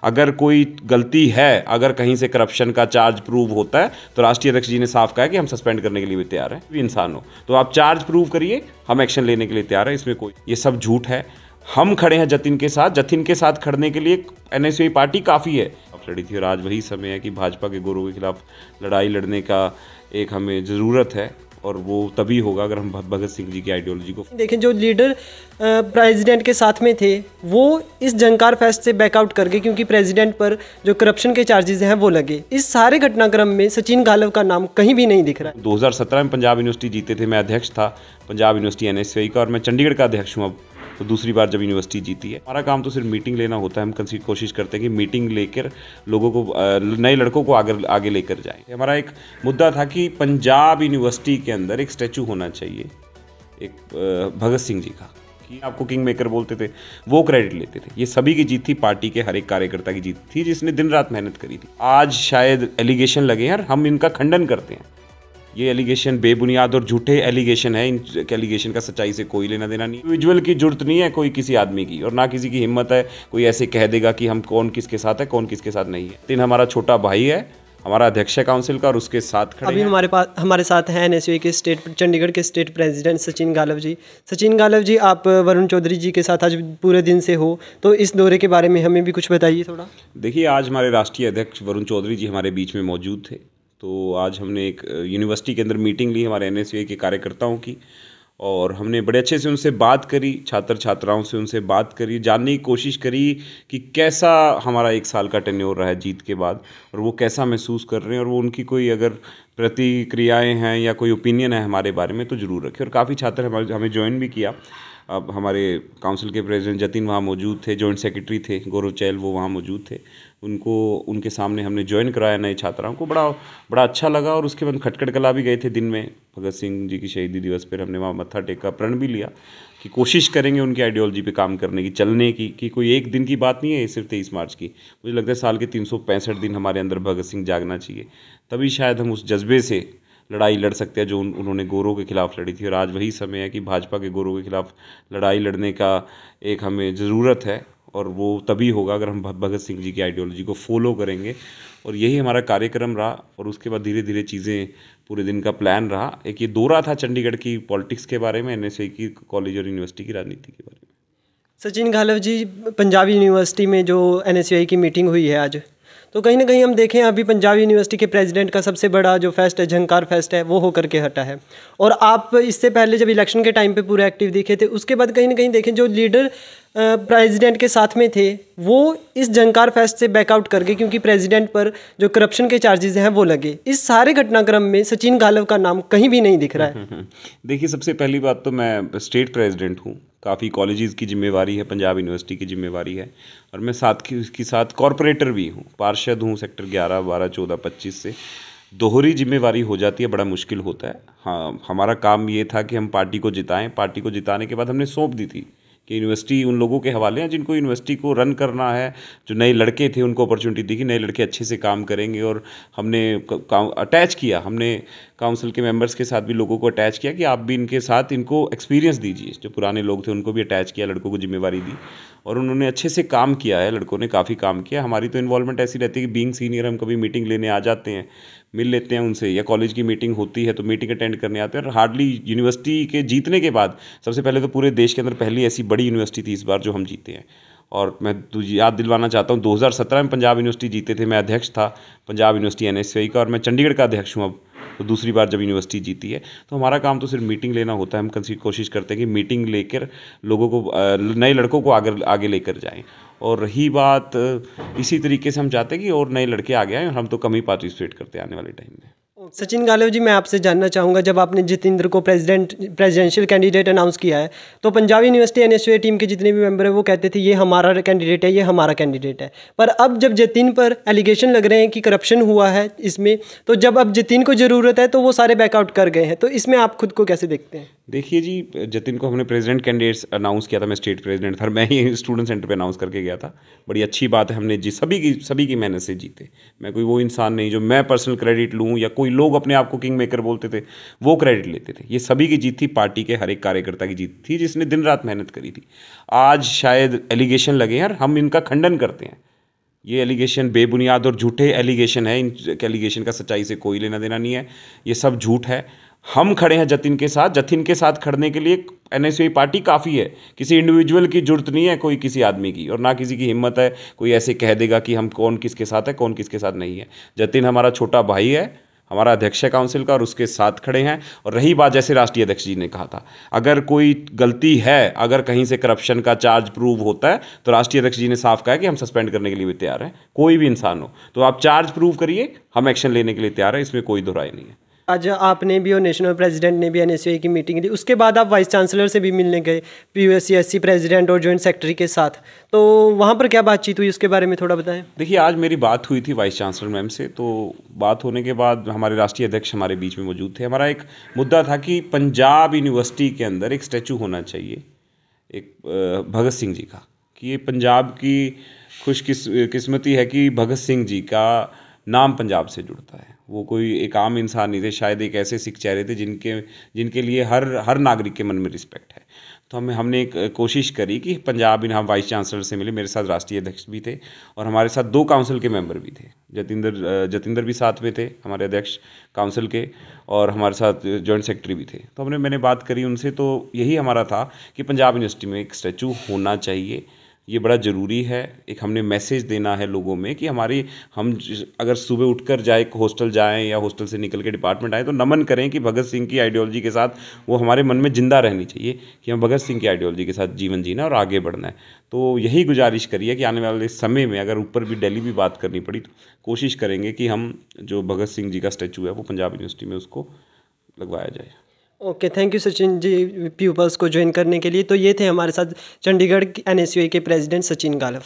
अगर कोई गलती है, अगर कहीं से करप्शन का चार्ज प्रूव होता है तो राष्ट्रीय अध्यक्ष जी ने साफ कहा है कि हम सस्पेंड करने के लिए भी तैयार हैं। भी इंसान हो तो आप चार्ज प्रूव करिए, हम एक्शन लेने के लिए तैयार हैं। इसमें कोई ये सब झूठ है। हम खड़े हैं जतिन के साथ। जतिन के साथ खड़ने के लिए एनएसयूआई पार्टी काफ़ी है। अब लड़ी थी और आज वही समय है कि भाजपा के गुरु के खिलाफ लड़ाई लड़ने का एक हमें ज़रूरत है, और वो तभी होगा अगर हम भगत सिंह जी की आइडियोलॉजी को देखें। जो लीडर प्रेसिडेंट के साथ में थे वो इस जंकार फेस्ट से बैकआउट कर गए क्योंकि प्रेसिडेंट पर जो करप्शन के चार्जेस हैं वो लगे। इस सारे घटनाक्रम में सचिन गालव का नाम कहीं भी नहीं दिख रहा है। 2017 में पंजाब यूनिवर्सिटी जीते थे, मैं अध्यक्ष था पंजाब यूनिवर्सिटी एनएसयूआई का, और मैं चंडीगढ़ का अध्यक्ष हूँ अब, तो दूसरी बार जब यूनिवर्सिटी जीती है। हमारा काम तो सिर्फ मीटिंग लेना होता है। हम कोशिश करते हैं कि मीटिंग लेकर लोगों को, नए लड़कों को आगे लेकर जाएं। हमारा एक मुद्दा था कि पंजाब यूनिवर्सिटी के अंदर एक स्टैचू होना चाहिए, एक भगत सिंह जी का, कि आपको किंग मेकर बोलते थे, वो क्रेडिट लेते थे। ये सभी की जीत थी, पार्टी के हर एक कार्यकर्ता की जीत थी जिसने दिन रात मेहनत करी थी। आज शायद एलिगेशन लगे हैं और हम इनका खंडन करते हैं। ये एलिगेशन बेबुनियाद और झूठे एलिगेशन है। इन एलिगेशन का सच्चाई से कोई लेना देना नहीं। इंडिविजुअल की जरूरत नहीं है कोई किसी आदमी की, और ना किसी की हिम्मत है कोई ऐसे कह देगा कि हम कौन किसके साथ है, कौन किसके साथ नहीं है। तीन हमारा छोटा भाई है, हमारा अध्यक्ष है काउंसिल का, और उसके साथ खड़े अभी हमारे साथ हैं एनएसयूआई के चंडीगढ़ के स्टेट प्रेसिडेंट सचिन गालव जी। सचिन गालव जी, आप वरुण चौधरी जी के साथ आज पूरे दिन से हो, तो इस दौरे के बारे में हमें भी कुछ बताइए थोड़ा। देखिए, आज हमारे राष्ट्रीय अध्यक्ष वरुण चौधरी जी हमारे बीच में मौजूद थे, तो आज हमने एक यूनिवर्सिटी के अंदर मीटिंग ली हमारे एनएसयूआई के कार्यकर्ताओं की, और हमने बड़े अच्छे से उनसे बात करी, छात्र छात्राओं से उनसे बात करी, जानने की कोशिश करी कि कैसा हमारा एक साल का टेन्योर रहा है जीत के बाद, और वो कैसा महसूस कर रहे हैं, और वो उनकी कोई अगर प्रतिक्रियाएं हैं या कोई ओपिनियन है हमारे बारे में तो ज़रूर रखें। और काफ़ी छात्र हमें ज्वाइन भी किया। अब हमारे काउंसिल के प्रेसिडेंट जतिन वहाँ मौजूद थे, जॉइंट सेक्रेटरी थे गौरव चैल, वो वहाँ मौजूद थे। उनके सामने हमने ज्वाइन कराया नए छात्राओं को। बड़ा अच्छा लगा। और उसके बाद खटखट कला भी गए थे दिन में, भगत सिंह जी की शहीदी दिवस पर हमने वहाँ मत्था टेका, प्रण भी लिया कि कोशिश करेंगे उनकी आइडियोलॉजी पे काम करने की, चलने की, कि कोई एक दिन की बात नहीं है ये, सिर्फ 23 मार्च की। मुझे लगता है साल के 365 दिन हमारे अंदर भगत सिंह जागना चाहिए, तभी शायद हम उस जज्बे से लड़ाई लड़ सकते हैं जो उन्होंने गोरों के खिलाफ लड़ी थी। और आज वही समय है कि भाजपा के गोरों के खिलाफ लड़ाई लड़ने का एक हमें ज़रूरत है, और वो तभी होगा अगर हम भगत सिंह जी की आइडियोलॉजी को फॉलो करेंगे। और यही हमारा कार्यक्रम रहा, और उसके बाद धीरे धीरे चीज़ें पूरे दिन का प्लान रहा। एक ये दौरा था चंडीगढ़ की पॉलिटिक्स के बारे में, एनएसयूआई की कॉलेज और यूनिवर्सिटी की राजनीति के बारे में। सचिन गालव जी, पंजाब यूनिवर्सिटी में जो एनएसयूआई की मीटिंग हुई है आज, तो कहीं ना कहीं हम देखें अभी पंजाब यूनिवर्सिटी के प्रेसिडेंट का सबसे बड़ा जो फेस्ट है, झंकार फेस्ट है, वो होकर के हटा है। और आप इससे पहले जब इलेक्शन के टाइम पे पूरे एक्टिव दिखे थे, उसके बाद कहीं ना कहीं देखें जो लीडर प्रेसिडेंट के साथ में थे वो इस जंकार फेस्ट से बैकआउट कर गए क्योंकि प्रेसिडेंट पर जो करप्शन के चार्जेस हैं वो लगे। इस सारे घटनाक्रम में सचिन गालव का नाम कहीं भी नहीं दिख रहा है। देखिए, सबसे पहली बात तो मैं स्टेट प्रेसिडेंट हूँ, काफ़ी कॉलेजेस की जिम्मेवारी है, पंजाब यूनिवर्सिटी की जिम्मेवारी है, और मैं साथ कॉरपोरेटर भी हूँ, पार्षद हूँ सेक्टर 11, 12, 14, 25 से। दोहरी जिम्मेवारी हो जाती है, बड़ा मुश्किल होता है। हाँ, हमारा काम ये था कि हम पार्टी को जिताएं। पार्टी को जिताने के बाद हमने सौंप दी थी कि यूनिवर्सिटी उन लोगों के हवाले हैं जिनको यूनिवर्सिटी को रन करना है। जो नए लड़के थे उनको अपॉर्चुनिटी दी कि नए लड़के अच्छे से काम करेंगे, और हमने अटैच किया, हमने काउंसिल के मेंबर्स के साथ भी लोगों को अटैच किया कि आप भी इनके साथ इनको एक्सपीरियंस दीजिए। जो पुराने लोग थे उनको भी अटैच किया, लड़कों को जिम्मेवारी दी, और उन्होंने अच्छे से काम किया है। लड़कों ने काफ़ी काम किया। हमारी तो इन्वॉल्वमेंट ऐसी रहती है कि बीइंग सीनियर हम कभी मीटिंग लेने आ जाते हैं, मिल लेते हैं उनसे, या कॉलेज की मीटिंग होती है तो मीटिंग अटेंड करने आते हैं। और हार्डली यूनिवर्सिटी के जीतने के बाद, सबसे पहले तो पूरे देश के अंदर पहली ऐसी बड़ी यूनिवर्सिटी थी इस बार जो हम जीते हैं। और मैं तुझे याद दिलवाना चाहता हूँ, 2017 में पंजाब यूनिवर्सिटी जीते थे, मैं अध्यक्ष था पंजाब यूनिवर्सिटी एनएसयूआई का, और मैं चंडीगढ़ का अध्यक्ष हूँ अब, तो दूसरी बार जब यूनिवर्सिटी जीती है। तो हमारा काम तो सिर्फ मीटिंग लेना होता है। हम कोशिश करते हैं कि मीटिंग लेकर लोगों को, नए लड़कों को आगे लेकर जाएं। और रही बात, इसी तरीके से हम चाहते हैं कि और नए लड़के आगे आएँ, और हम तो कम ही पार्टिसिपेट करते हैं आने वाले टाइम में। सचिन गालव जी, मैं आपसे जानना चाहूँगा, जब आपने जितेंद्र को प्रेसिडेंशियल कैंडिडेट अनाउंस किया है तो पंजाब यूनिवर्सिटी एनएसयूआई टीम के जितने भी मेंबर हैं वो कहते थे ये हमारा कैंडिडेट है, ये हमारा कैंडिडेट है। पर अब जब जतिन पर एलिगेशन लग रहे हैं कि करप्शन हुआ है इसमें, तो जब अब जतिन को ज़रूरत है तो वो सारे बैकआउट कर गए हैं, तो इसमें आप खुद को कैसे देखते हैं? देखिए जी, जतिन को हमने प्रेसिडेंट कैंडिडेट अनाउंस किया था, मैं स्टेट प्रेसिडेंट था, मैं ही स्टूडेंट सेंटर पे अनाउंस करके गया था। बड़ी अच्छी बात है, हमने सभी की मेहनत से जीते। मैं कोई वो इंसान नहीं जो मैं पर्सनल क्रेडिट लूँ, या कोई लोग अपने आप को किंग मेकर बोलते थे वो क्रेडिट लेते थे। ये सभी की जीत थी, पार्टी के हर एक कार्यकर्ता की जीत थी जिसने दिन रात मेहनत करी थी। आज शायद एलिगेशन लगे हैं और हम इनका खंडन करते हैं। ये एलिगेशन बेबुनियाद और झूठे एलिगेशन है। इन एलिगेशन का सच्चाई से कोई लेना देना नहीं है, ये सब झूठ है। हम खड़े हैं जतिन के साथ। जतिन के साथ खड़ने के लिए एनएसयूआई पार्टी काफ़ी है, किसी इंडिविजुअल की जरूरत नहीं है, कोई किसी आदमी की, और ना किसी की हिम्मत है कोई ऐसे कह देगा कि हम कौन किसके साथ है कौन किसके साथ नहीं है। जतिन हमारा छोटा भाई है, हमारा अध्यक्ष है काउंसिल का, और उसके साथ खड़े हैं। और रही बात, जैसे राष्ट्रीय अध्यक्ष जी ने कहा था, अगर कोई गलती है, अगर कहीं से करप्शन का चार्ज प्रूव होता है तो राष्ट्रीय अध्यक्ष जी ने साफ कहा है कि हम सस्पेंड करने के लिए भी तैयार हैं। कोई भी इंसान हो तो आप चार्ज प्रूव करिए, हम एक्शन लेने के लिए तैयार हैं, इसमें कोई दो राय नहीं है। आज आपने भी और नेशनल प्रेसिडेंट ने भी एनएसयूआई की मीटिंग ली, उसके बाद आप वाइस चांसलर से भी मिलने गए, पीयूएससीएससी प्रेसिडेंट और जॉइंट सेक्रेटरी के साथ, तो वहाँ पर क्या बातचीत हुई उसके बारे में थोड़ा बताएं। देखिए, आज मेरी बात हुई थी वाइस चांसलर मैम से, तो बात होने के बाद हमारे राष्ट्रीय अध्यक्ष हमारे बीच में मौजूद थे। हमारा एक मुद्दा था कि पंजाब यूनिवर्सिटी के अंदर एक स्टैचू होना चाहिए एक भगत सिंह जी का, कि ये पंजाब की खुशकिस्मती है कि भगत सिंह जी का नाम पंजाब से जुड़ता है। वो कोई एक आम इंसान नहीं थे, शायद एक ऐसे सिख चेहरे थे जिनके लिए हर नागरिक के मन में रिस्पेक्ट है। तो हमने एक कोशिश करी कि पंजाब हम वाइस चांसलर से मिले, मेरे साथ राष्ट्रीय अध्यक्ष भी थे और हमारे साथ 2 काउंसिल के मेंबर भी थे। जतिंदर भी साथ में थे, हमारे अध्यक्ष काउंसिल के, और हमारे साथ जॉइंट सेक्रेटरी भी थे। तो मैंने बात करी उनसे, तो यही हमारा था कि पंजाब यूनिवर्सिटी में एक स्टैचू होना चाहिए, ये बड़ा ज़रूरी है। एक हमने मैसेज देना है लोगों में कि हम अगर सुबह उठकर हॉस्टल जाएं या हॉस्टल से निकल के डिपार्टमेंट आएँ तो नमन करें कि भगत सिंह की आइडियोलॉजी के साथ वो हमारे मन में जिंदा रहनी चाहिए कि हम भगत सिंह की आइडियोलॉजी के साथ जीवन जीना और आगे बढ़ना है। तो यही गुजारिश करी है कि आने वाले समय में अगर ऊपर भी दिल्ली भी बात करनी पड़ी तो कोशिश करेंगे कि हम जो भगत सिंह जी का स्टैचू है वो पंजाब यूनिवर्सिटी में उसको लगवाया जाए। Okay, thank you Sachin ji peoples को ज्वाइन करने के लिए। तो ये थे हमारे साथ चंडीगढ़ एनएसयूआई के प्रेसिडेंट सचिन गालव।